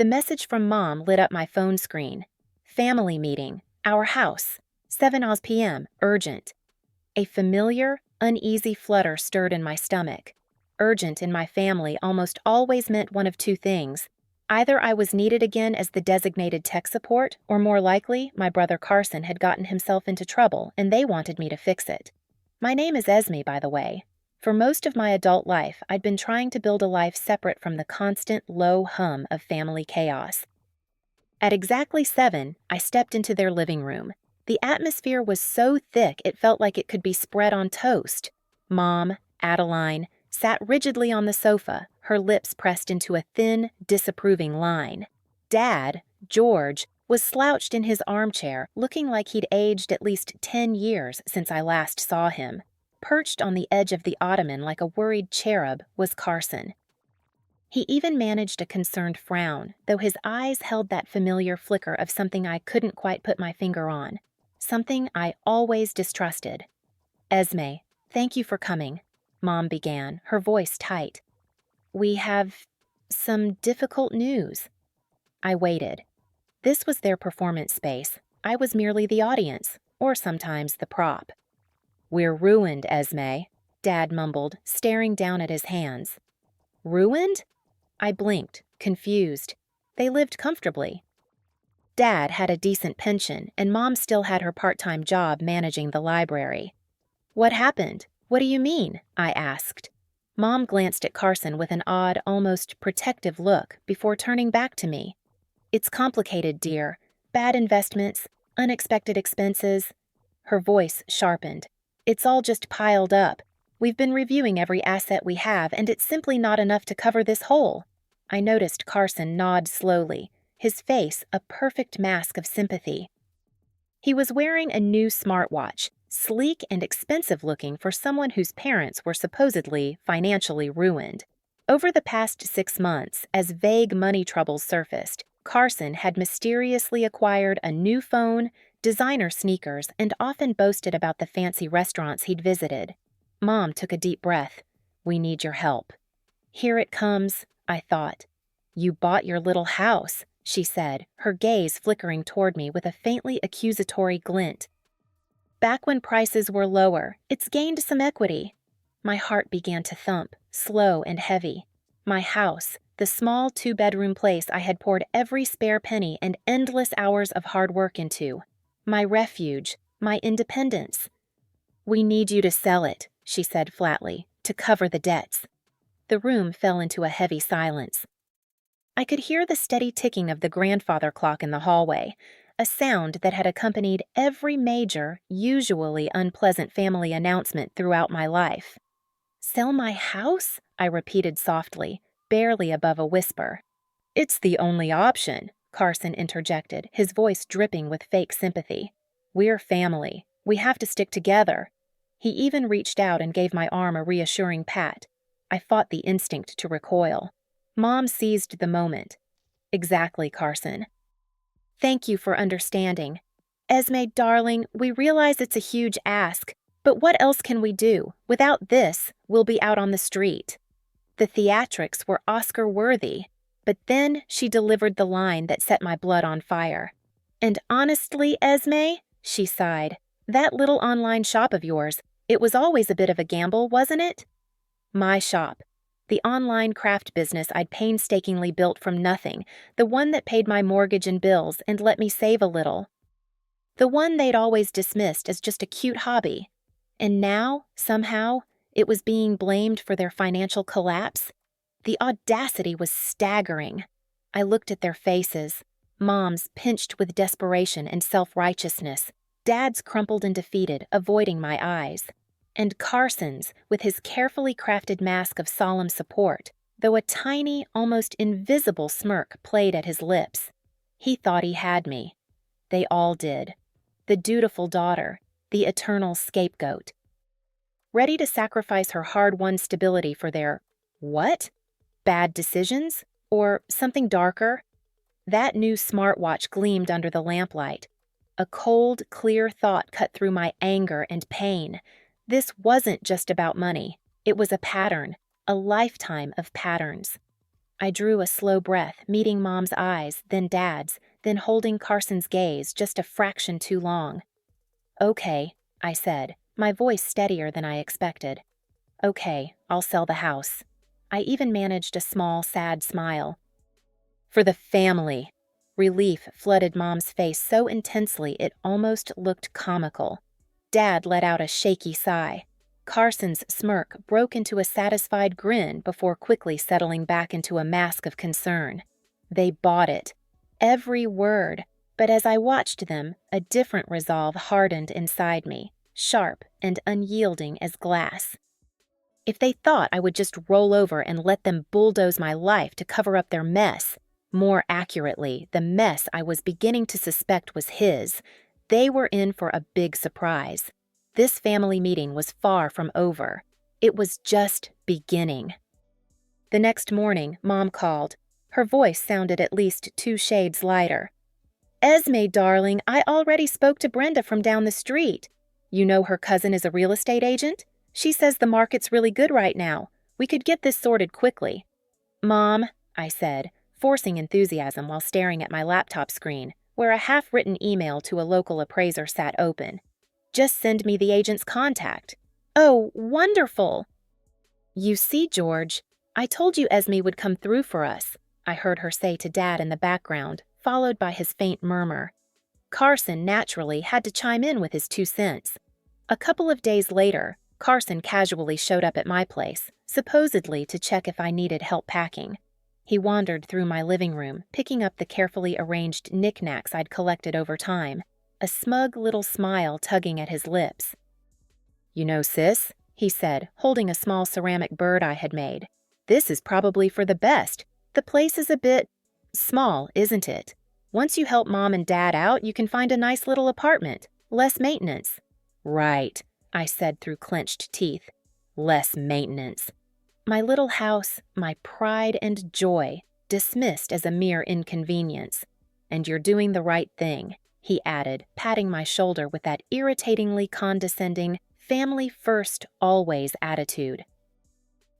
The message from Mom lit up my phone screen. Family meeting, our house, 7 Oz p.m., urgent. A familiar, uneasy flutter stirred in my stomach. Urgent in my family almost always meant one of two things. Either I was needed again as the designated tech support, or more likely, my brother Carson had gotten himself into trouble and they wanted me to fix it. My name is Esme, by the way. For most of my adult life, I'd been trying to build a life separate from the constant low hum of family chaos. At exactly 7, I stepped into their living room. The atmosphere was so thick it felt like it could be spread on toast. Mom, Adeline, sat rigidly on the sofa, her lips pressed into a thin, disapproving line. Dad, George, was slouched in his armchair, looking like he'd aged at least 10 years since I last saw him. Perched on the edge of the ottoman like a worried cherub was Carson. He even managed a concerned frown, though his eyes held that familiar flicker of something I couldn't quite put my finger on. Something I always distrusted. "Esme, thank you for coming," Mom began, her voice tight. "We have some difficult news." I waited. This was their performance space. I was merely the audience, or sometimes the prop. "We're ruined, Esme," Dad mumbled, staring down at his hands. "Ruined?" I blinked, confused. They lived comfortably. Dad had a decent pension, and Mom still had her part-time job managing the library. "What happened? What do you mean?" I asked. Mom glanced at Carson with an odd, almost protective look before turning back to me. "It's complicated, dear. Bad investments, unexpected expenses." Her voice sharpened. "It's all just piled up. We've been reviewing every asset we have, and it's simply not enough to cover this hole." I noticed Carson nod slowly, his face a perfect mask of sympathy. He was wearing a new smartwatch, sleek and expensive-looking for someone whose parents were supposedly financially ruined. Over the past 6 months, as vague money troubles surfaced, Carson had mysteriously acquired a new phone, designer sneakers, and often boasted about the fancy restaurants he'd visited. Mom took a deep breath. "We need your help." "Here it comes," I thought. "You bought your little house," she said, her gaze flickering toward me with a faintly accusatory glint. "Back when prices were lower, it's gained some equity." My heart began to thump, slow and heavy. My house, the small 2-bedroom place I had poured every spare penny and endless hours of hard work into. My refuge, my independence. "We need you to sell it," she said flatly, "to cover the debts." The room fell into a heavy silence. I could hear the steady ticking of the grandfather clock in the hallway, a sound that had accompanied every major, usually unpleasant family announcement throughout my life. "Sell my house?" I repeated softly, barely above a whisper. "It's the only option," Carson interjected, his voice dripping with fake sympathy. "We're family. We have to stick together." He even reached out and gave my arm a reassuring pat. I fought the instinct to recoil. Mom seized the moment. "Exactly, Carson. Thank you for understanding. Esme, darling, we realize it's a huge ask, but what else can we do? Without this, we'll be out on the street." The theatrics were Oscar-worthy, but then she delivered the line that set my blood on fire. "And honestly, Esme," she sighed, "that little online shop of yours, it was always a bit of a gamble, wasn't it?" My shop. The online craft business I'd painstakingly built from nothing, the one that paid my mortgage and bills and let me save a little. The one they'd always dismissed as just a cute hobby. And now, somehow, it was being blamed for their financial collapse. The audacity was staggering. I looked at their faces, Mom's pinched with desperation and self-righteousness, Dad's crumpled and defeated, avoiding my eyes, and Carson's with his carefully crafted mask of solemn support, though a tiny, almost invisible smirk played at his lips. He thought he had me. They all did. The dutiful daughter, the eternal scapegoat. Ready to sacrifice her hard-won stability for their, what? Bad decisions? Or something darker? That new smartwatch gleamed under the lamplight. A cold, clear thought cut through my anger and pain. This wasn't just about money. It was a pattern, a lifetime of patterns. I drew a slow breath, meeting Mom's eyes, then Dad's, then holding Carson's gaze just a fraction too long. "Okay," I said, my voice steadier than I expected. "Okay, I'll sell the house." I even managed a small, sad smile. "For the family." Relief flooded Mom's face so intensely it almost looked comical. Dad let out a shaky sigh. Carson's smirk broke into a satisfied grin before quickly settling back into a mask of concern. They bought it. Every word. But as I watched them, a different resolve hardened inside me, sharp and unyielding as glass. If they thought I would just roll over and let them bulldoze my life to cover up their mess, more accurately, the mess I was beginning to suspect was his, they were in for a big surprise. This family meeting was far from over. It was just beginning. The next morning, Mom called. Her voice sounded at least 2 shades lighter. "Esme, darling, I already spoke to Brenda from down the street. You know her cousin is a real estate agent? She says the market's really good right now. We could get this sorted quickly." "Mom," I said, forcing enthusiasm while staring at my laptop screen, where a half-written email to a local appraiser sat open. "Just send me the agent's contact." "Oh, wonderful!" "You see, George, I told you Esme would come through for us," I heard her say to Dad in the background, followed by his faint murmur. Carson naturally had to chime in with his 2 cents. A couple of days later, Carson casually showed up at my place, supposedly to check if I needed help packing. He wandered through my living room, picking up the carefully arranged knickknacks I'd collected over time, a smug little smile tugging at his lips. "You know, sis," he said, holding a small ceramic bird I had made, "this is probably for the best. The place is a bit small, isn't it? Once you help Mom and Dad out, you can find a nice little apartment. Less maintenance." "Right," I said through clenched teeth. "Less maintenance." My little house, my pride and joy, dismissed as a mere inconvenience. "And you're doing the right thing," he added, patting my shoulder with that irritatingly condescending, family first, always attitude.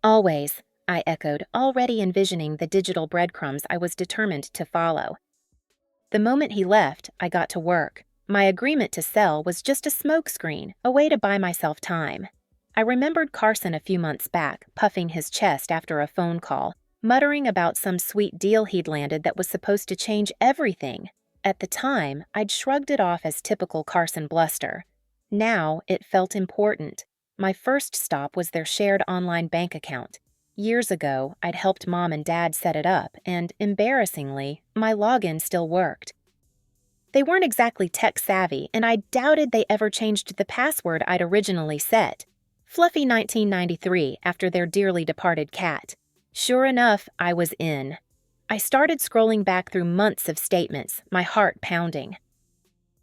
"Always," I echoed, already envisioning the digital breadcrumbs I was determined to follow. The moment he left, I got to work. My agreement to sell was just a smokescreen, a way to buy myself time. I remembered Carson a few months back, puffing his chest after a phone call, muttering about some sweet deal he'd landed that was supposed to change everything. At the time, I'd shrugged it off as typical Carson bluster. Now, it felt important. My first stop was their shared online bank account. Years ago, I'd helped Mom and Dad set it up, and embarrassingly, my login still worked. They weren't exactly tech-savvy, and I doubted they ever changed the password I'd originally set. Fluffy 1993 after their dearly departed cat. Sure enough, I was in. I started scrolling back through months of statements, my heart pounding.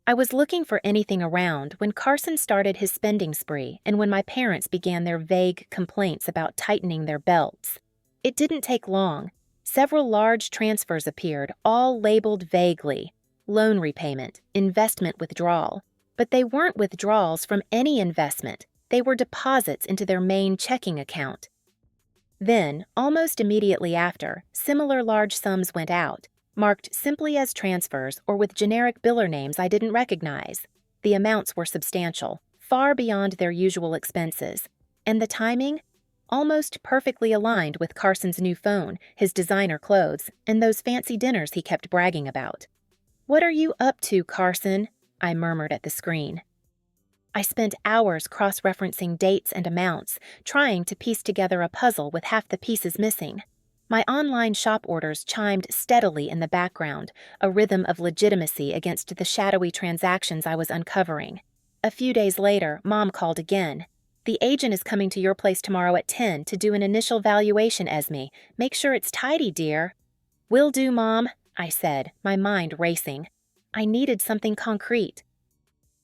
I was looking for anything around when Carson started his spending spree and when my parents began their vague complaints about tightening their belts. It didn't take long. Several large transfers appeared, all labeled vaguely. Loan repayment, investment withdrawal. But they weren't withdrawals from any investment. They were deposits into their main checking account. Then, almost immediately after, similar large sums went out, marked simply as transfers or with generic biller names I didn't recognize. The amounts were substantial, far beyond their usual expenses, and the timing? Almost perfectly aligned with Carson's new phone, his designer clothes, and those fancy dinners he kept bragging about. "What are you up to, Carson?" I murmured at the screen. I spent hours cross-referencing dates and amounts, trying to piece together a puzzle with half the pieces missing. My online shop orders chimed steadily in the background, a rhythm of legitimacy against the shadowy transactions I was uncovering. A few days later, Mom called again. "The agent is coming to your place tomorrow at 10 to do an initial valuation, Esme. Make sure it's tidy, dear." "Will do, Mom," I said, my mind racing. I needed something concrete.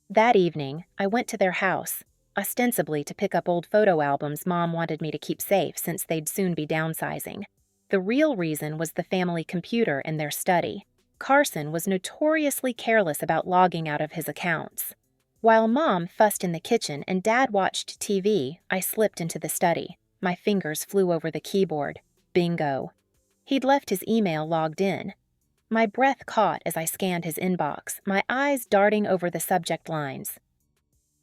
That evening, I went to their house, ostensibly to pick up old photo albums Mom wanted me to keep safe since they'd soon be downsizing. The real reason was the family computer in their study. Carson was notoriously careless about logging out of his accounts. While Mom fussed in the kitchen and Dad watched TV, I slipped into the study. My fingers flew over the keyboard. Bingo. He'd left his email logged in. My breath caught as I scanned his inbox, my eyes darting over the subject lines.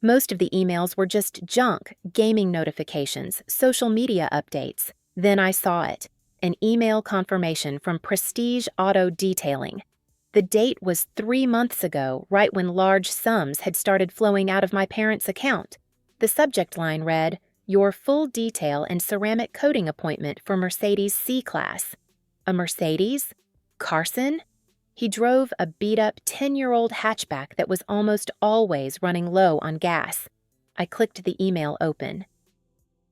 Most of the emails were just junk, gaming notifications, social media updates. Then I saw it, an email confirmation from Prestige Auto Detailing. The date was 3 months ago, right when large sums had started flowing out of my parents' account. The subject line read, "Your full detail and ceramic coating appointment for Mercedes C-Class." A Mercedes? Carson? He drove a beat-up 10-year-old hatchback that was almost always running low on gas. I clicked the email open.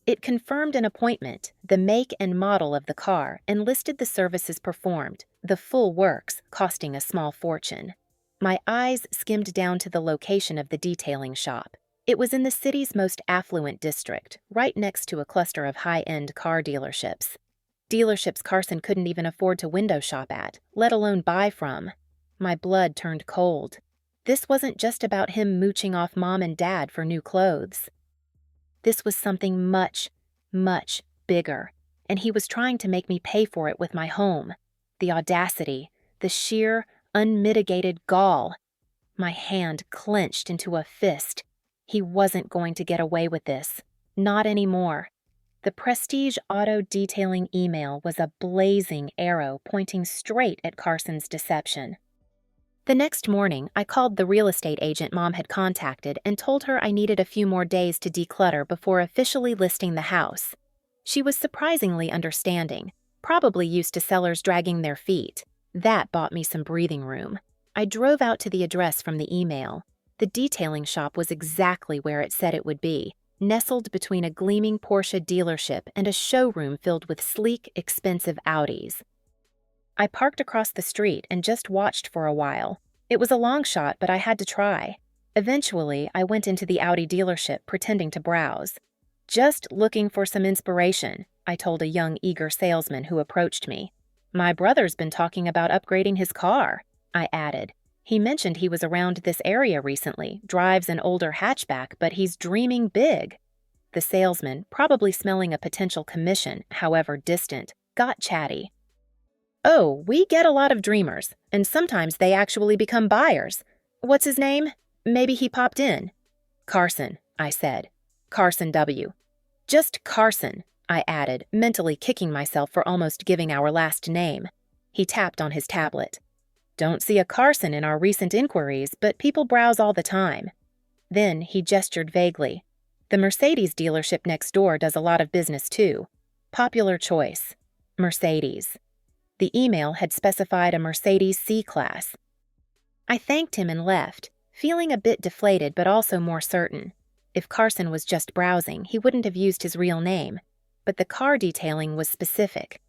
It confirmed an appointment, the make and model of the car, and listed the services performed, the full works, costing a small fortune. My eyes skimmed down to the location of the detailing shop. It was in the city's most affluent district, right next to a cluster of high-end car dealerships. Dealerships Carson couldn't even afford to window shop at, let alone buy from. My blood turned cold. This wasn't just about him mooching off Mom and Dad for new clothes. This was something much, much bigger, and he was trying to make me pay for it with my home. The audacity, the sheer, unmitigated gall. My hand clenched into a fist. He wasn't going to get away with this. Not anymore. The Prestige Auto Detailing email was a blazing arrow pointing straight at Carson's deception. The next morning, I called the real estate agent Mom had contacted and told her I needed a few more days to declutter before officially listing the house. She was surprisingly understanding, probably used to sellers dragging their feet. That bought me some breathing room. I drove out to the address from the email. The detailing shop was exactly where it said it would be, nestled between a gleaming Porsche dealership and a showroom filled with sleek, expensive Audis. I parked across the street and just watched for a while. It was a long shot, but I had to try. Eventually, I went into the Audi dealership pretending to browse. "Just looking for some inspiration," I told a young, eager salesman who approached me. "My brother's been talking about upgrading his car," I added. "He mentioned he was around this area recently, drives an older hatchback, but he's dreaming big." The salesman, probably smelling a potential commission, however distant, got chatty. "Oh, we get a lot of dreamers, and sometimes they actually become buyers. What's his name? Maybe he popped in." "Carson," I said. "Carson W." "Just Carson," I added, mentally kicking myself for almost giving our last name. He tapped on his tablet. "Don't see a Carson in our recent inquiries, but people browse all the time." Then he gestured vaguely. "The Mercedes dealership next door does a lot of business too. Popular choice. Mercedes." The email had specified a Mercedes C-Class. I thanked him and left, feeling a bit deflated but also more certain. If Carson was just browsing, he wouldn't have used his real name. But the car detailing was specific.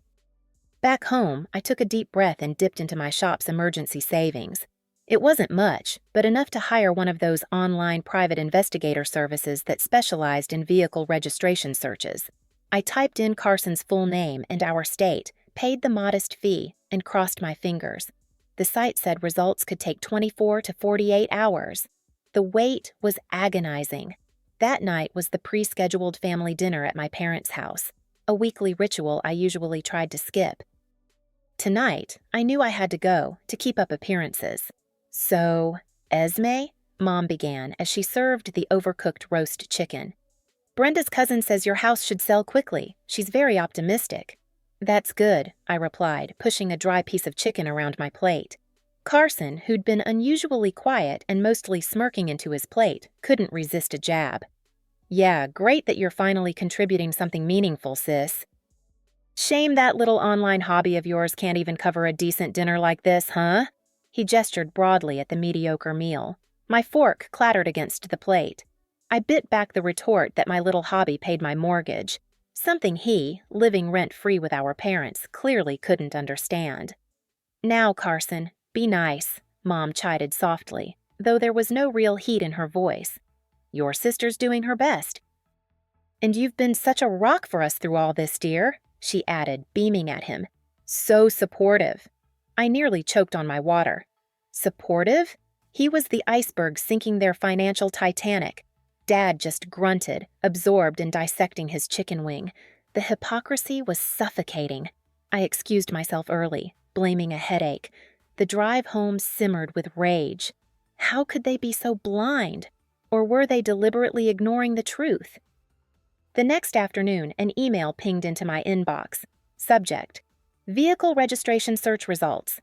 Back home, I took a deep breath and dipped into my shop's emergency savings. It wasn't much, but enough to hire one of those online private investigator services that specialized in vehicle registration searches. I typed in Carson's full name and our state, paid the modest fee, and crossed my fingers. The site said results could take 24 to 48 hours. The wait was agonizing. That night was the pre-scheduled family dinner at my parents' house, a weekly ritual I usually tried to skip. Tonight, I knew I had to go to keep up appearances. "So, Esme?" Mom began as she served the overcooked roast chicken. "Brenda's cousin says your house should sell quickly. She's very optimistic." "That's good," I replied, pushing a dry piece of chicken around my plate. Carson, who'd been unusually quiet and mostly smirking into his plate, couldn't resist a jab. "Yeah, great that you're finally contributing something meaningful, sis. Shame that little online hobby of yours can't even cover a decent dinner like this, huh?" He gestured broadly at the mediocre meal. My fork clattered against the plate. I bit back the retort that my little hobby paid my mortgage. Something he, living rent-free with our parents, clearly couldn't understand. "Now, Carson, be nice," Mom chided softly, though there was no real heat in her voice. "Your sister's doing her best." "And you've been such a rock for us through all this, dear," she added, beaming at him. "So supportive." I nearly choked on my water. Supportive? He was the iceberg sinking their financial Titanic. Dad just grunted, absorbed in dissecting his chicken wing. The hypocrisy was suffocating. I excused myself early, blaming a headache. The drive home simmered with rage. How could they be so blind? Or were they deliberately ignoring the truth? The next afternoon, an email pinged into my inbox. Subject: Vehicle registration search results.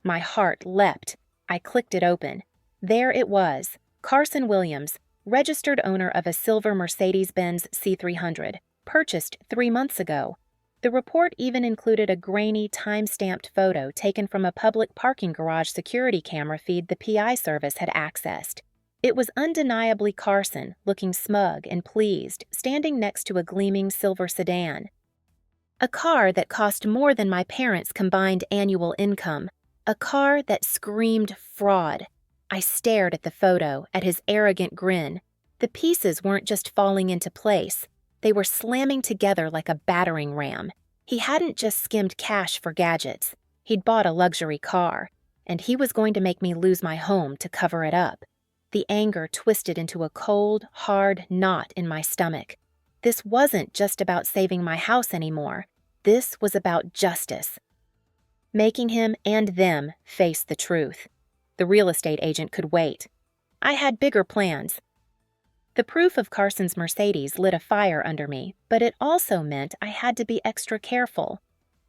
My heart leapt. I clicked it open. There it was: Carson Williams, registered owner of a silver Mercedes-Benz C300, purchased 3 months ago. The report even included a grainy, time-stamped photo taken from a public parking garage security camera feed the PI service had accessed. It was undeniably Carson, looking smug and pleased, standing next to a gleaming silver sedan. A car that cost more than my parents' combined annual income. A car that screamed fraud. I stared at the photo, at his arrogant grin. The pieces weren't just falling into place. They were slamming together like a battering ram. He hadn't just skimmed cash for gadgets. He'd bought a luxury car, and he was going to make me lose my home to cover it up. The anger twisted into a cold, hard knot in my stomach. This wasn't just about saving my house anymore. This was about justice. Making him and them face the truth. The real estate agent could wait. I had bigger plans. The proof of Carson's Mercedes lit a fire under me, but it also meant I had to be extra careful.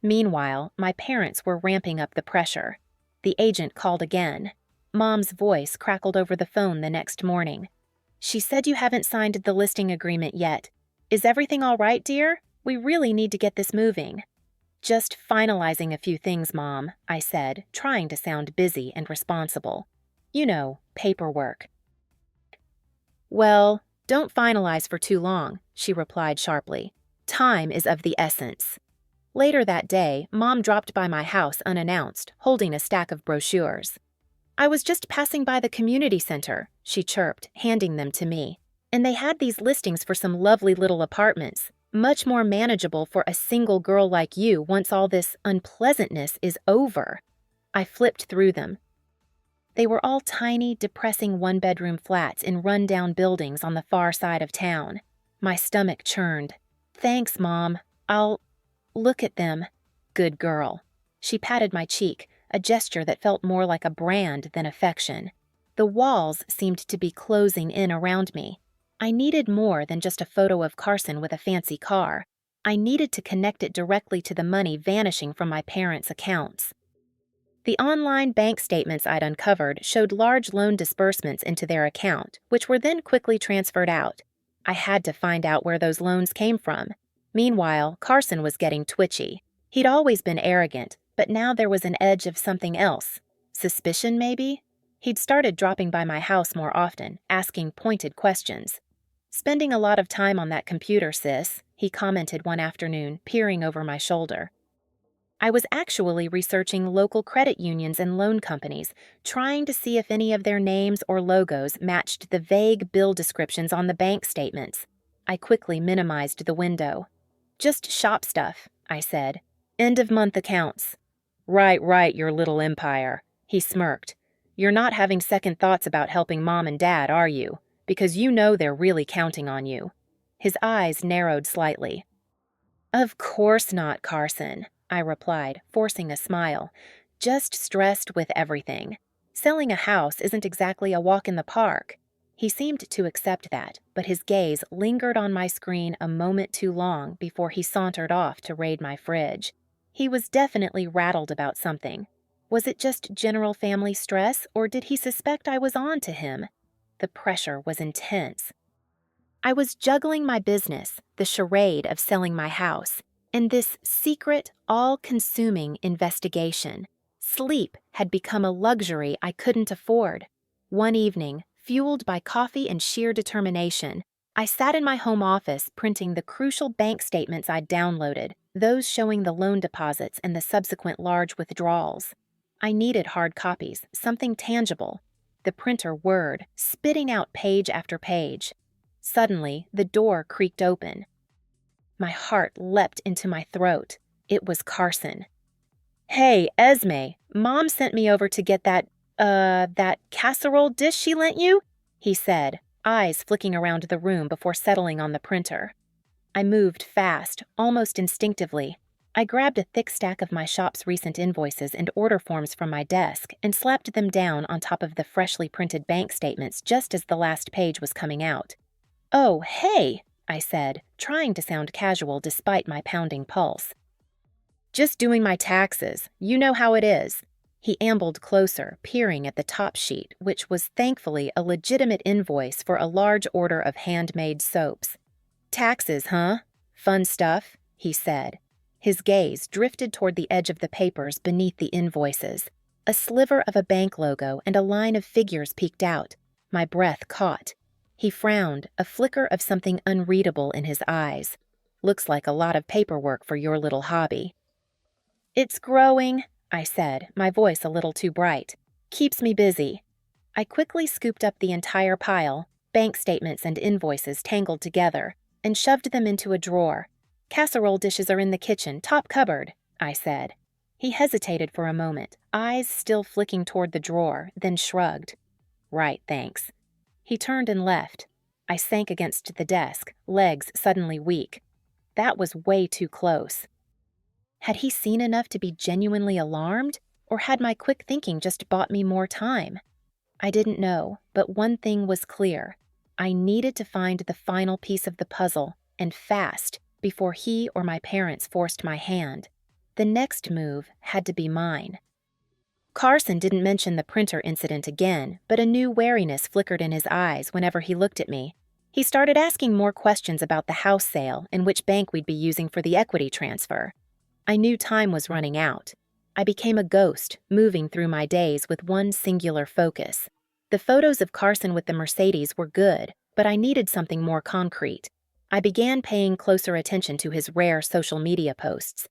Meanwhile, my parents were ramping up the pressure. The agent called again. Mom's voice crackled over the phone the next morning. She said you haven't signed the listing agreement yet. Is everything all right, dear? We really need to get this moving. Just finalizing a few things, Mom, I said, trying to sound busy and responsible. You know, paperwork. Well, don't finalize for too long, she replied sharply. Time is of the essence. Later that day, Mom dropped by my house unannounced, holding a stack of brochures. I was just passing by the community center, she chirped, handing them to me. And they had these listings for some lovely little apartments, much more manageable for a single girl like you once all this unpleasantness is over. I flipped through them. They were all tiny, depressing one-bedroom flats in run-down buildings on the far side of town. My stomach churned. Thanks, Mom. I'll look at them. Good girl. She patted my cheek, a gesture that felt more like a brand than affection. The walls seemed to be closing in around me. I needed more than just a photo of Carson with a fancy car. I needed to connect it directly to the money vanishing from my parents' accounts. The online bank statements I'd uncovered showed large loan disbursements into their account, which were then quickly transferred out. I had to find out where those loans came from. Meanwhile, Carson was getting twitchy. He'd always been arrogant, but now there was an edge of something else. Suspicion, maybe? He'd started dropping by my house more often, asking pointed questions. Spending a lot of time on that computer, sis, he commented one afternoon, peering over my shoulder. I was actually researching local credit unions and loan companies, trying to see if any of their names or logos matched the vague bill descriptions on the bank statements. I quickly minimized the window. Just shop stuff, I said. End-of-month accounts. Right, your little empire, he smirked. You're not having second thoughts about helping Mom and Dad, are you? Because you know they're really counting on you. His eyes narrowed slightly. Of course not, Carson, I replied, forcing a smile. Just stressed with everything. Selling a house isn't exactly a walk in the park. He seemed to accept that, but his gaze lingered on my screen a moment too long before he sauntered off to raid my fridge. He was definitely rattled about something. Was it just general family stress, or did he suspect I was on to him? The pressure was intense. I was juggling my business, the charade of selling my house, and this secret, all-consuming investigation. Sleep had become a luxury I couldn't afford. One evening, fueled by coffee and sheer determination, I sat in my home office printing the crucial bank statements I'd downloaded, those showing the loan deposits and the subsequent large withdrawals. I needed hard copies, something tangible. The printer whirred, spitting out page after page. Suddenly, the door creaked open. My heart leapt into my throat. It was Carson. Hey, Esme, Mom sent me over to get that casserole dish she lent you? He said, eyes flicking around the room before settling on the printer. I moved fast, almost instinctively. I grabbed a thick stack of my shop's recent invoices and order forms from my desk and slapped them down on top of the freshly printed bank statements just as the last page was coming out. "Oh, hey," I said, trying to sound casual despite my pounding pulse. "Just doing my taxes. You know how it is." He ambled closer, peering at the top sheet, which was thankfully a legitimate invoice for a large order of handmade soaps. "Taxes, huh? Fun stuff," he said. His gaze drifted toward the edge of the papers beneath the invoices. A sliver of a bank logo and a line of figures peeked out. My breath caught. He frowned, a flicker of something unreadable in his eyes. "Looks like a lot of paperwork for your little hobby." "It's growing," I said, my voice a little too bright. "Keeps me busy." I quickly scooped up the entire pile, bank statements and invoices tangled together, and shoved them into a drawer. "Casserole dishes are in the kitchen, top cupboard," I said. He hesitated for a moment, eyes still flicking toward the drawer, then shrugged. "Right, thanks." He turned and left. I sank against the desk, legs suddenly weak. That was way too close. Had he seen enough to be genuinely alarmed, or had my quick thinking just bought me more time? I didn't know, but one thing was clear. I needed to find the final piece of the puzzle, and fast, before he or my parents forced my hand. The next move had to be mine. Carson didn't mention the printer incident again, but a new wariness flickered in his eyes whenever he looked at me. He started asking more questions about the house sale and which bank we'd be using for the equity transfer. I knew time was running out. I became a ghost, moving through my days with one singular focus. The photos of Carson with the Mercedes were good, but I needed something more concrete. I began paying closer attention to his rare social media posts.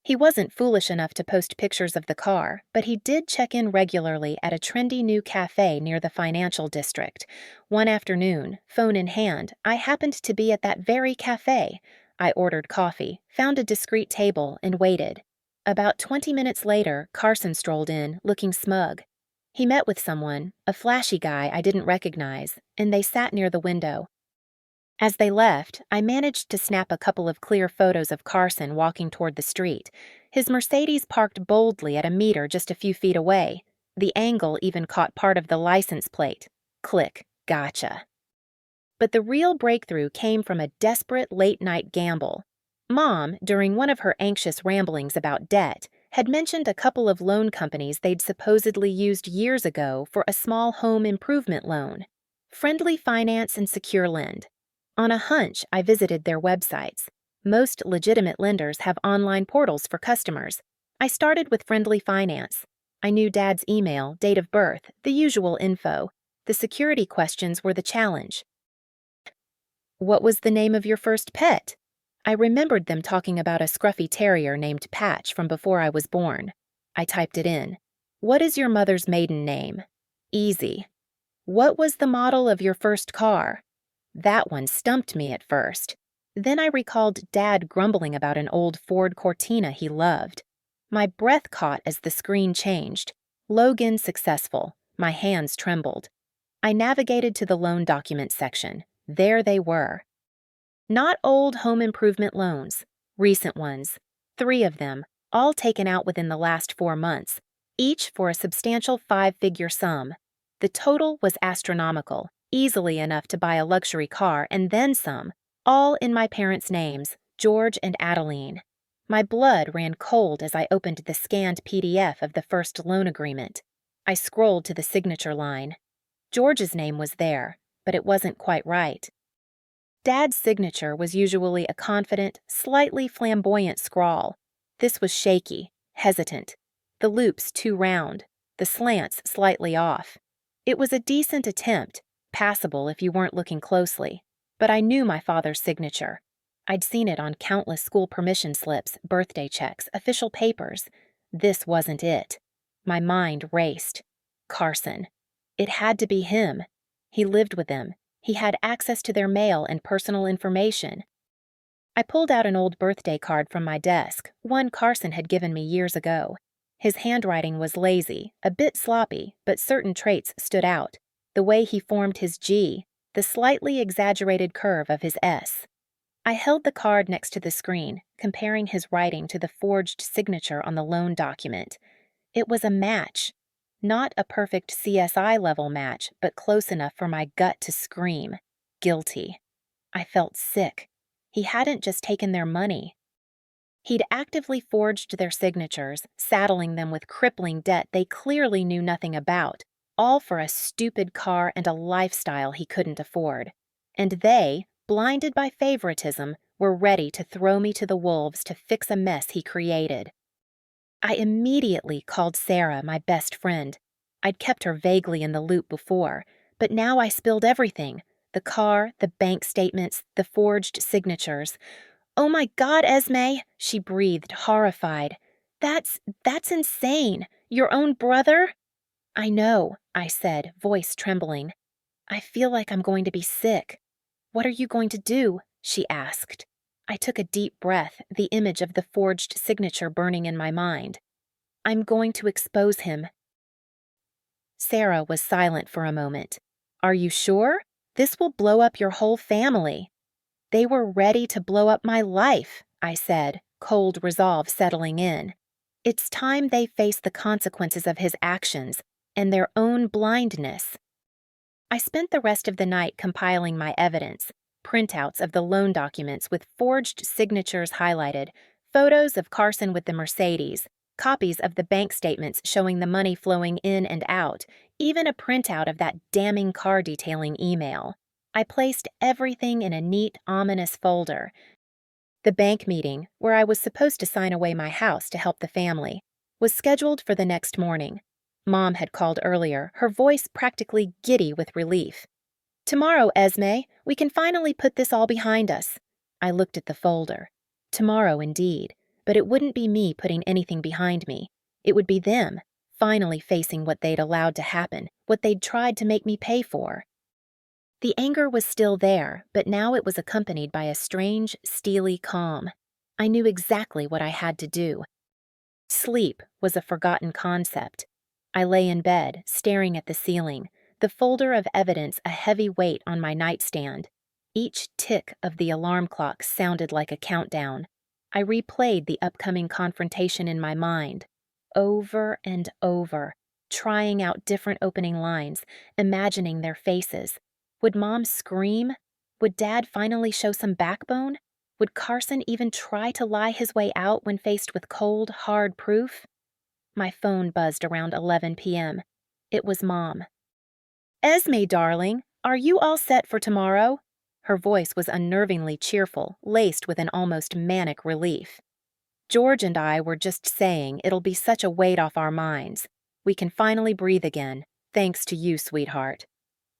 He wasn't foolish enough to post pictures of the car, but he did check in regularly at a trendy new cafe near the financial district. One afternoon, phone in hand, I happened to be at that very cafe. I ordered coffee, found a discreet table, and waited. About 20 minutes later, Carson strolled in, looking smug. He met with someone, a flashy guy I didn't recognize, and they sat near the window. As they left, I managed to snap a couple of clear photos of Carson walking toward the street. His Mercedes parked boldly at a meter just a few feet away. The angle even caught part of the license plate. Click, gotcha. But the real breakthrough came from a desperate late-night gamble. Mom, during one of her anxious ramblings about debt, had mentioned a couple of loan companies they'd supposedly used years ago for a small home improvement loan. Friendly Finance and Secure Lend. On a hunch, I visited their websites. Most legitimate lenders have online portals for customers. I started with Friendly Finance. I knew Dad's email, date of birth, the usual info. The security questions were the challenge. "What was the name of your first pet?" I remembered them talking about a scruffy terrier named Patch from before I was born. I typed it in. "What is your mother's maiden name?" Easy. "What was the model of your first car?" That one stumped me at first. Then I recalled Dad grumbling about an old Ford Cortina he loved. My breath caught as the screen changed. Logan successful. My hands trembled. I navigated to the loan documents section. There they were. Not old home improvement loans. Recent ones. 3 of them, all taken out within the last 4 months, each for a substantial 5-figure sum. The total was astronomical. Easily enough to buy a luxury car and then some, all in my parents' names, George and Adeline. My blood ran cold as I opened the scanned PDF of the first loan agreement. I scrolled to the signature line. George's name was there, but it wasn't quite right. Dad's signature was usually a confident, slightly flamboyant scrawl. This was shaky, hesitant. The loops too round, the slants slightly off. It was a decent attempt, passable if you weren't looking closely, but I knew my father's signature. I'd seen it on countless school permission slips, birthday checks, official papers. This wasn't it. My mind raced. Carson. It had to be him. He lived with them. He had access to their mail and personal information. I pulled out an old birthday card from my desk, one Carson had given me years ago. His handwriting was lazy, a bit sloppy, but certain traits stood out. The way he formed his G, the slightly exaggerated curve of his S. I held the card next to the screen, comparing his writing to the forged signature on the loan document. It was a match. Not a perfect CSI level match, but close enough for my gut to scream. Guilty. I felt sick. He hadn't just taken their money. He'd actively forged their signatures, saddling them with crippling debt they clearly knew nothing about, all for a stupid car and a lifestyle he couldn't afford. And they, blinded by favoritism, were ready to throw me to the wolves to fix a mess he created. I immediately called Sarah, my best friend. I'd kept her vaguely in the loop before, but now I spilled everything: the car, the bank statements, the forged signatures. "Oh my God, Esme," she breathed, horrified. That's insane. Your own brother?" "I know," I said, voice trembling. "I feel like I'm going to be sick." "What are you going to do?" she asked. I took a deep breath, the image of the forged signature burning in my mind. "I'm going to expose him." Sarah was silent for a moment. "Are you sure? This will blow up your whole family." "They were ready to blow up my life," I said, cold resolve settling in. "It's time they face the consequences of his actions and their own blindness." I spent the rest of the night compiling my evidence: printouts of the loan documents with forged signatures highlighted, photos of Carson with the Mercedes, copies of the bank statements showing the money flowing in and out, even a printout of that damning car detailing email. I placed everything in a neat, ominous folder. The bank meeting, where I was supposed to sign away my house to help the family, was scheduled for the next morning. Mom had called earlier, her voice practically giddy with relief. "Tomorrow, Esme, we can finally put this all behind us." I looked at the folder. Tomorrow, indeed, but it wouldn't be me putting anything behind me. It would be them, finally facing what they'd allowed to happen, what they'd tried to make me pay for. The anger was still there, but now it was accompanied by a strange, steely calm. I knew exactly what I had to do. Sleep was a forgotten concept. I lay in bed, staring at the ceiling, the folder of evidence a heavy weight on my nightstand. Each tick of the alarm clock sounded like a countdown. I replayed the upcoming confrontation in my mind, over and over, trying out different opening lines, imagining their faces. Would Mom scream? Would Dad finally show some backbone? Would Carson even try to lie his way out when faced with cold, hard proof? My phone buzzed around 11 p.m. It was Mom. "Esme, darling, are you all set for tomorrow?" Her voice was unnervingly cheerful, laced with an almost manic relief. "George and I were just saying it'll be such a weight off our minds. We can finally breathe again, thanks to you, sweetheart."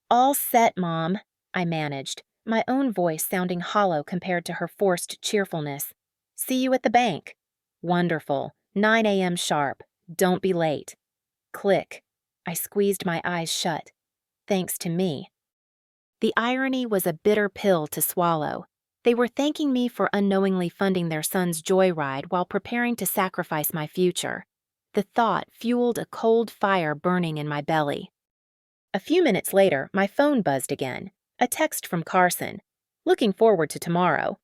"All set, Mom," I managed, my own voice sounding hollow compared to her forced cheerfulness. "See you at the bank." "Wonderful. 9 a.m. sharp. Don't be late." Click. I squeezed my eyes shut. Thanks to me. The irony was a bitter pill to swallow. They were thanking me for unknowingly funding their son's joyride while preparing to sacrifice my future. The thought fueled a cold fire burning in my belly. A few minutes later, my phone buzzed again. A text from Carson. "Looking forward to tomorrow."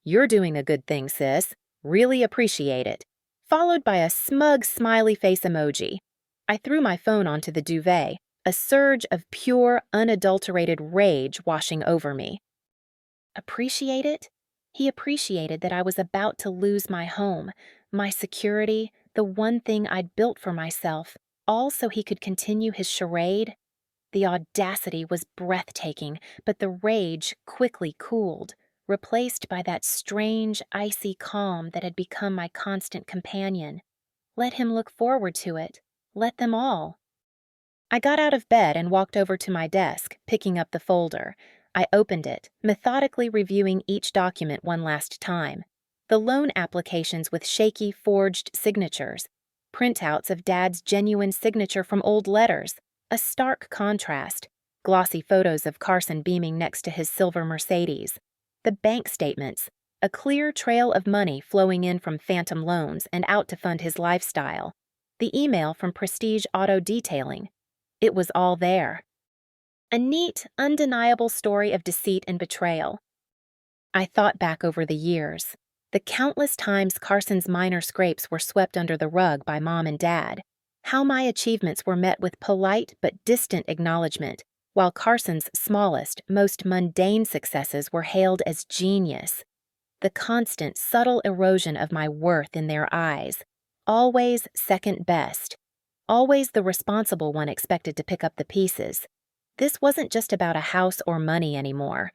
"You're doing a good thing, sis. Really appreciate it." Followed by a smug smiley face emoji. I threw my phone onto the duvet, a surge of pure, unadulterated rage washing over me. Appreciate it? He appreciated that I was about to lose my home, my security, the one thing I'd built for myself, all so he could continue his charade? The audacity was breathtaking, but the rage quickly cooled, replaced by that strange, icy calm that had become my constant companion. Let him look forward to it. Let them all. I got out of bed and walked over to my desk, picking up the folder. I opened it, methodically reviewing each document one last time. The loan applications with shaky, forged signatures. Printouts of Dad's genuine signature from old letters. A stark contrast. Glossy photos of Carson beaming next to his silver Mercedes. The bank statements. A clear trail of money flowing in from phantom loans and out to fund his lifestyle. The email from Prestige Auto Detailing. It was all there. A neat, undeniable story of deceit and betrayal. I thought back over the years. The countless times Carson's minor scrapes were swept under the rug by Mom and Dad. How my achievements were met with polite but distant acknowledgement, while Carson's smallest, most mundane successes were hailed as genius. The constant, subtle erosion of my worth in their eyes. Always second best. Always the responsible one expected to pick up the pieces. This wasn't just about a house or money anymore.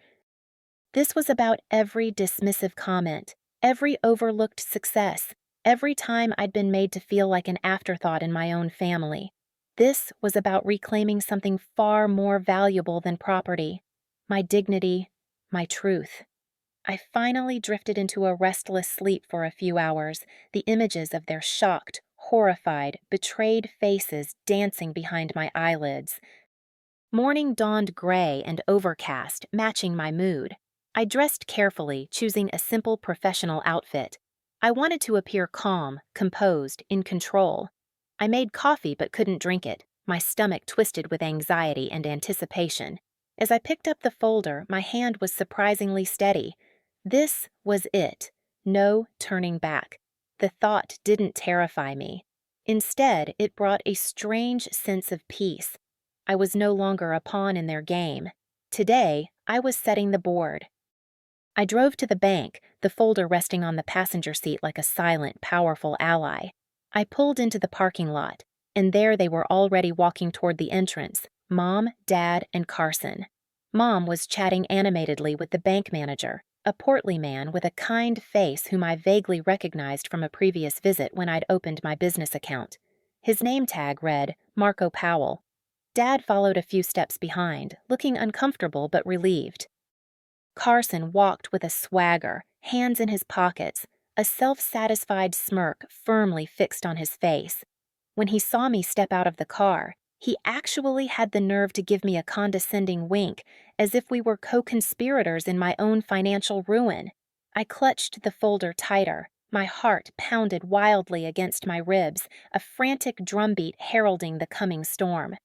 This was about every dismissive comment, every overlooked success, every time I'd been made to feel like an afterthought in my own family. This was about reclaiming something far more valuable than property, my dignity, my truth. I finally drifted into a restless sleep for a few hours, the images of their shocked, horrified, betrayed faces dancing behind my eyelids. Morning dawned gray and overcast, matching my mood. I dressed carefully, choosing a simple professional outfit. I wanted to appear calm, composed, in control. I made coffee but couldn't drink it, my stomach twisted with anxiety and anticipation. As I picked up the folder, my hand was surprisingly steady. This was it. No turning back. The thought didn't terrify me. Instead, it brought a strange sense of peace. I was no longer a pawn in their game. Today, I was setting the board. I drove to the bank, the folder resting on the passenger seat like a silent, powerful ally. I pulled into the parking lot, and there they were already walking toward the entrance, Mom, Dad, and Carson. Mom was chatting animatedly with the bank manager, a portly man with a kind face whom I vaguely recognized from a previous visit when I'd opened my business account. His name tag read, Marco Powell. Dad followed a few steps behind, looking uncomfortable but relieved. Carson walked with a swagger, hands in his pockets, a self-satisfied smirk firmly fixed on his face. When he saw me step out of the car, he actually had the nerve to give me a condescending wink, as if we were co-conspirators in my own financial ruin. I clutched the folder tighter. My heart pounded wildly against my ribs, a frantic drumbeat heralding the coming storm.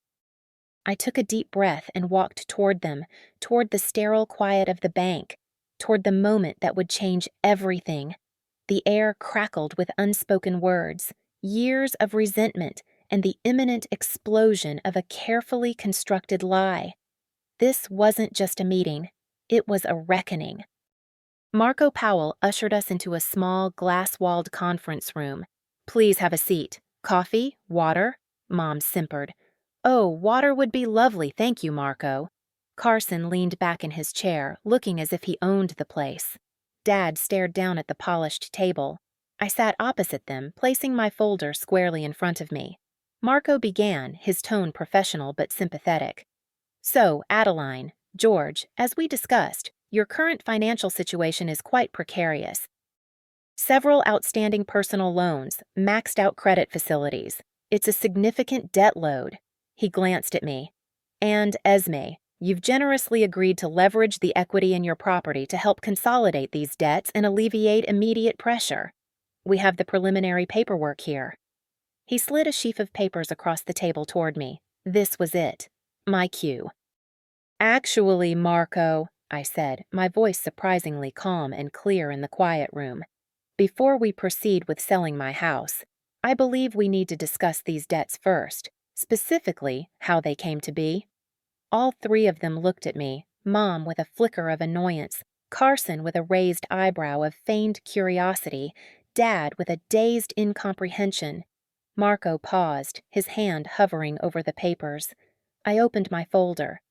I took a deep breath and walked toward them, toward the sterile quiet of the bank, toward the moment that would change everything. The air crackled with unspoken words, years of resentment, and the imminent explosion of a carefully constructed lie. This wasn't just a meeting. It was a reckoning. Marco Powell ushered us into a small, glass-walled conference room. "Please have a seat. Coffee? Water?" Mom simpered. "Oh, water would be lovely, thank you, Marco." Carson leaned back in his chair, looking as if he owned the place. Dad stared down at the polished table. I sat opposite them, placing my folder squarely in front of me. Marco began, his tone professional but sympathetic. "So, Adeline, George, as we discussed, your current financial situation is quite precarious. Several outstanding personal loans, maxed out credit facilities. It's a significant debt load." He glanced at me. "And, Esme, you've generously agreed to leverage the equity in your property to help consolidate these debts and alleviate immediate pressure. We have the preliminary paperwork here." He slid a sheaf of papers across the table toward me. This was it. My cue. "Actually, Marco," I said, my voice surprisingly calm and clear in the quiet room, "before we proceed with selling my house, I believe we need to discuss these debts first. Specifically, how they came to be." All three of them looked at me, Mom with a flicker of annoyance, Carson with a raised eyebrow of feigned curiosity, Dad with a dazed incomprehension. Marco paused, his hand hovering over the papers. I opened my folder.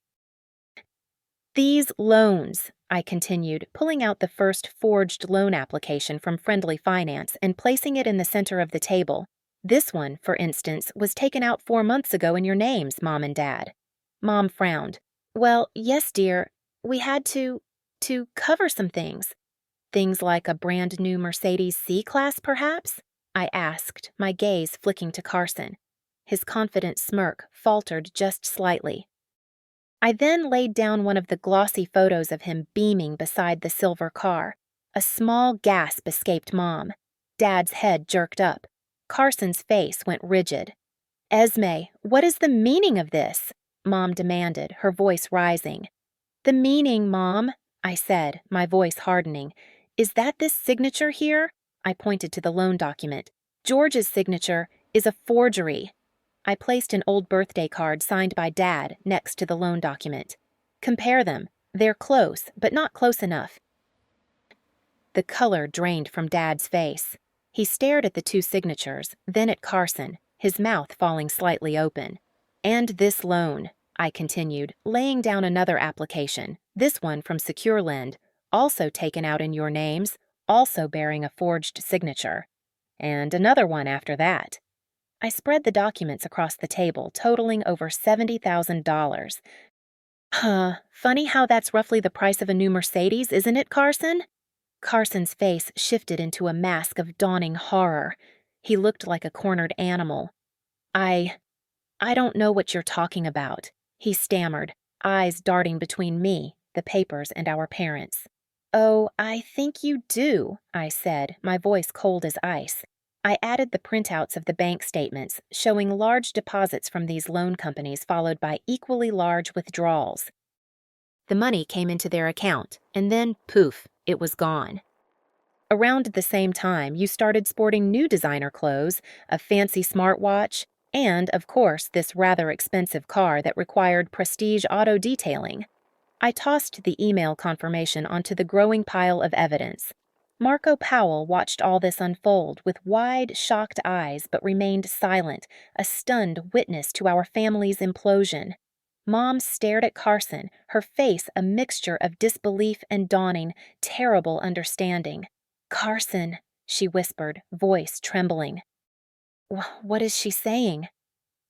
"These loans," I continued, pulling out the first forged loan application from Friendly Finance and placing it in the center of the table. "This one, for instance, was taken out 4 months ago in your names, Mom and Dad." Mom frowned. "Well, yes, dear. We had to cover some things." "Things like a brand new Mercedes C-Class, perhaps?" I asked, my gaze flicking to Carson. His confident smirk faltered just slightly. I then laid down one of the glossy photos of him beaming beside the silver car. A small gasp escaped Mom. Dad's head jerked up. Carson's face went rigid. "Esme, what is the meaning of this?" Mom demanded, her voice rising. "The meaning, Mom," I said, my voice hardening. Is that this signature here? I pointed to the loan document. George's signature is a forgery. I placed an old birthday card signed by Dad next to the loan document. Compare them. They're close, but not close enough. The color drained from Dad's face. He stared at the two signatures, then at Carson, his mouth falling slightly open. And this loan, I continued, laying down another application, this one from SecureLend, also taken out in your names, also bearing a forged signature. And another one after that. I spread the documents across the table, totaling over $70,000. Funny how that's roughly the price of a new Mercedes, isn't it, Carson? Carson's face shifted into a mask of dawning horror. He looked like a cornered animal. I don't know what you're talking about, he stammered, eyes darting between me, the papers, and our parents. Oh, I think you do, I said, my voice cold as ice. I added the printouts of the bank statements, showing large deposits from these loan companies followed by equally large withdrawals. The money came into their account, and then, poof, it was gone. Around the same time, you started sporting new designer clothes, a fancy smartwatch, and, of course, this rather expensive car that required prestige auto detailing. I tossed the email confirmation onto the growing pile of evidence. Marco Powell watched all this unfold with wide, shocked eyes but remained silent, a stunned witness to our family's implosion. Mom stared at Carson, her face a mixture of disbelief and dawning, terrible understanding. "Carson," she whispered, voice trembling. "What is she saying?"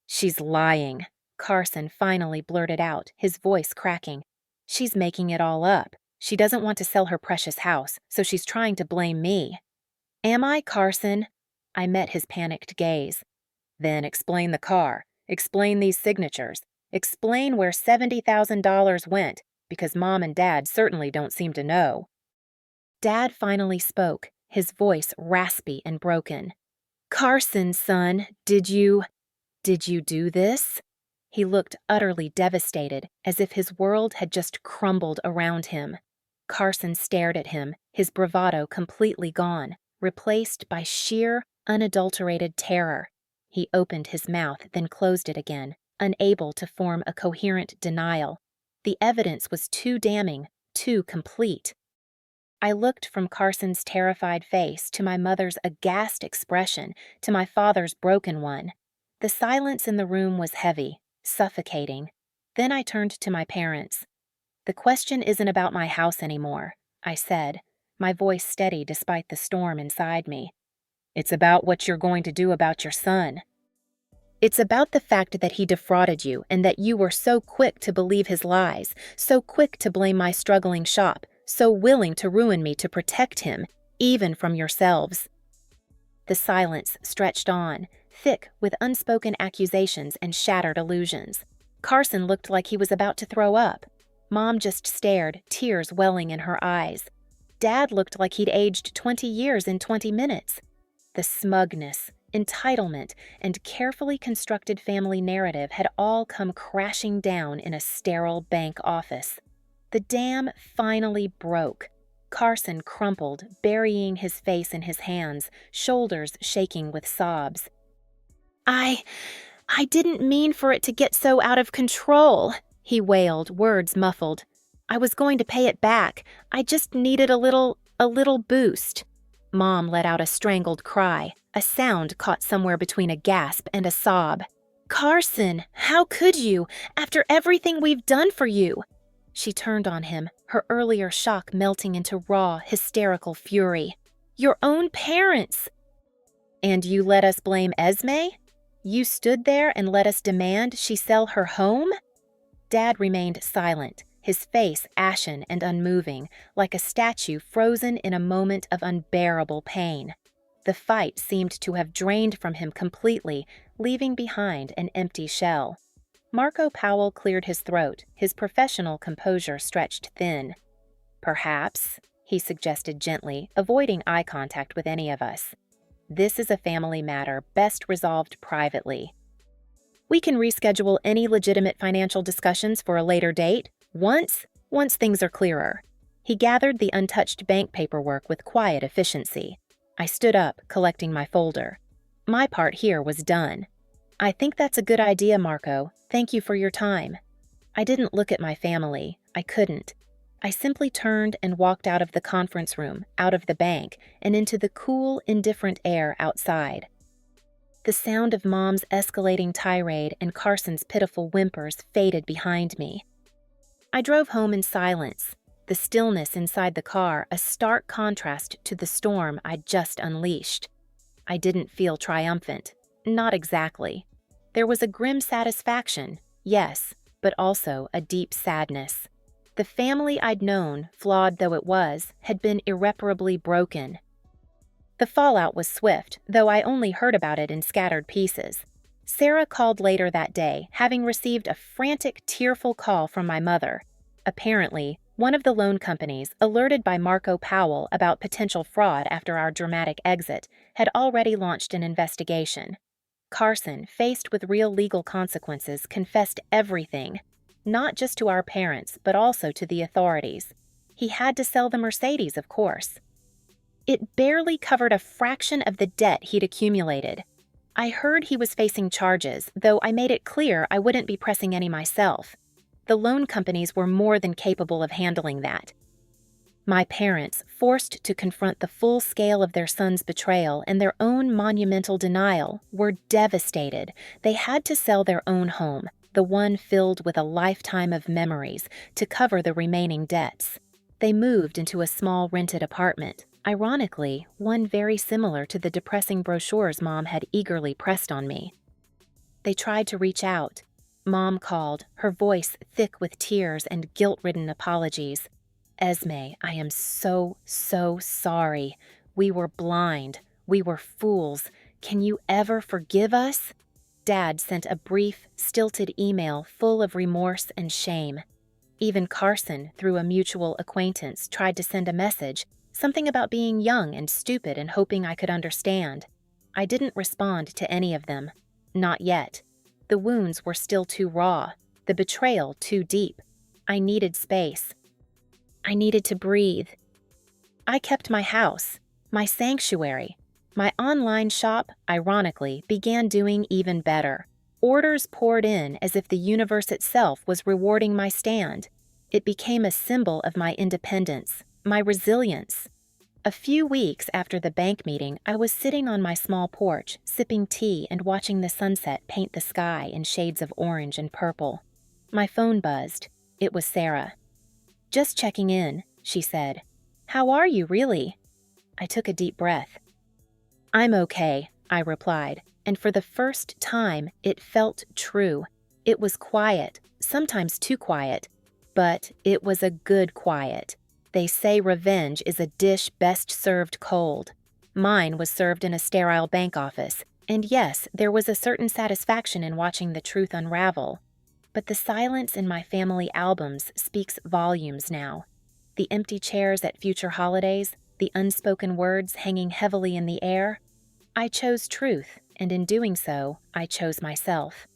"She's lying," Carson finally blurted out, his voice cracking. "She's making it all up. She doesn't want to sell her precious house, so she's trying to blame me." "Am I, Carson?" I met his panicked gaze. "Then explain the car. Explain these signatures. Explain where $70,000 went, because Mom and Dad certainly don't seem to know." Dad finally spoke, his voice raspy and broken. "Carson, son, did you do this?" He looked utterly devastated, as if his world had just crumbled around him. Carson stared at him, his bravado completely gone, replaced by sheer, unadulterated terror. He opened his mouth, then closed it again, unable to form a coherent denial. The evidence was too damning, too complete. I looked from Carson's terrified face to my mother's aghast expression to my father's broken one. The silence in the room was heavy, suffocating. Then I turned to my parents. "The question isn't about my house anymore," I said, my voice steady despite the storm inside me. "It's about what you're going to do about your son. It's about the fact that he defrauded you and that you were so quick to believe his lies, so quick to blame my struggling shop, so willing to ruin me to protect him, even from yourselves." The silence stretched on, thick with unspoken accusations and shattered illusions. Carson looked like he was about to throw up. Mom just stared, tears welling in her eyes. Dad looked like he'd aged 20 years in 20 minutes. The smugness, entitlement, and carefully constructed family narrative had all come crashing down in a sterile bank office. The dam finally broke. Carson crumpled, burying his face in his hands, shoulders shaking with sobs. I didn't mean for it to get so out of control," he wailed, words muffled. "I was going to pay it back. I just needed a little boost." Mom let out a strangled cry, a sound caught somewhere between a gasp and a sob. "Carson, how could you, after everything we've done for you?" She turned on him, her earlier shock melting into raw, hysterical fury. "Your own parents!" "And you let us blame Esme? You stood there and let us demand she sell her home?" Dad remained silent, his face ashen and unmoving, like a statue frozen in a moment of unbearable pain. The fight seemed to have drained from him completely, leaving behind an empty shell. Marco Powell cleared his throat, his professional composure stretched thin. "Perhaps," he suggested gently, avoiding eye contact with any of us. "This is a family matter best resolved privately. We can reschedule any legitimate financial discussions for a later date, once things are clearer." He gathered the untouched bank paperwork with quiet efficiency. I stood up, collecting my folder. My part here was done. I think that's a good idea, Marco. Thank you for your time. I didn't look at my family. I couldn't. I simply turned and walked out of the conference room, out of the bank, and into the cool, indifferent air outside. The sound of Mom's escalating tirade and Carson's pitiful whimpers faded behind me. I drove home in silence, the stillness inside the car a stark contrast to the storm I'd just unleashed. I didn't feel triumphant. Not exactly. There was a grim satisfaction, yes, but also a deep sadness. The family I'd known, flawed though it was, had been irreparably broken. The fallout was swift, though I only heard about it in scattered pieces. Sarah called later that day, having received a frantic, tearful call from my mother. Apparently, one of the loan companies, alerted by Marco Powell about potential fraud after our dramatic exit, had already launched an investigation. Carson, faced with real legal consequences, confessed everything, not just to our parents, but also to the authorities. He had to sell the Mercedes, of course. It barely covered a fraction of the debt he'd accumulated. I heard he was facing charges, though I made it clear I wouldn't be pressing any myself. The loan companies were more than capable of handling that. My parents, forced to confront the full scale of their son's betrayal and their own monumental denial, were devastated. They had to sell their own home, the one filled with a lifetime of memories, to cover the remaining debts. They moved into a small rented apartment, ironically, one very similar to the depressing brochures Mom had eagerly pressed on me. They tried to reach out. Mom called, her voice thick with tears and guilt-ridden apologies. Esme, I am so sorry. We were blind. We were fools. Can you ever forgive us? Dad sent a brief, stilted email full of remorse and shame. Even Carson, through a mutual acquaintance, tried to send a message, something about being young and stupid and hoping I could understand. I didn't respond to any of them. Not yet. The wounds were still too raw, the betrayal too deep. I needed space. I needed to breathe. I kept my house, my sanctuary. My online shop, ironically, began doing even better. Orders poured in as if the universe itself was rewarding my stand. It became a symbol of my independence, my resilience. A few weeks after the bank meeting, I was sitting on my small porch, sipping tea and watching the sunset paint the sky in shades of orange and purple. My phone buzzed. It was Sarah. "Just checking in," she said. "How are you, really?" I took a deep breath. "I'm okay," I replied, and for the first time, it felt true. It was quiet, sometimes too quiet, but it was a good quiet. They say revenge is a dish best served cold. Mine was served in a sterile bank office, and yes, there was a certain satisfaction in watching the truth unravel. But the silence in my family albums speaks volumes now. The empty chairs at future holidays, the unspoken words hanging heavily in the air. I chose truth, and in doing so, I chose myself.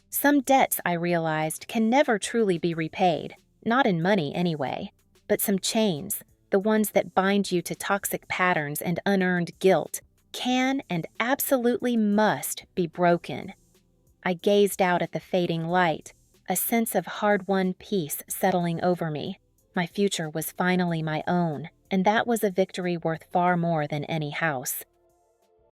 Some debts, I realized, can never truly be repaid, not in money anyway. But some chains, the ones that bind you to toxic patterns and unearned guilt, can and absolutely must be broken. I gazed out at the fading light, a sense of hard-won peace settling over me. My future was finally my own, and that was a victory worth far more than any house.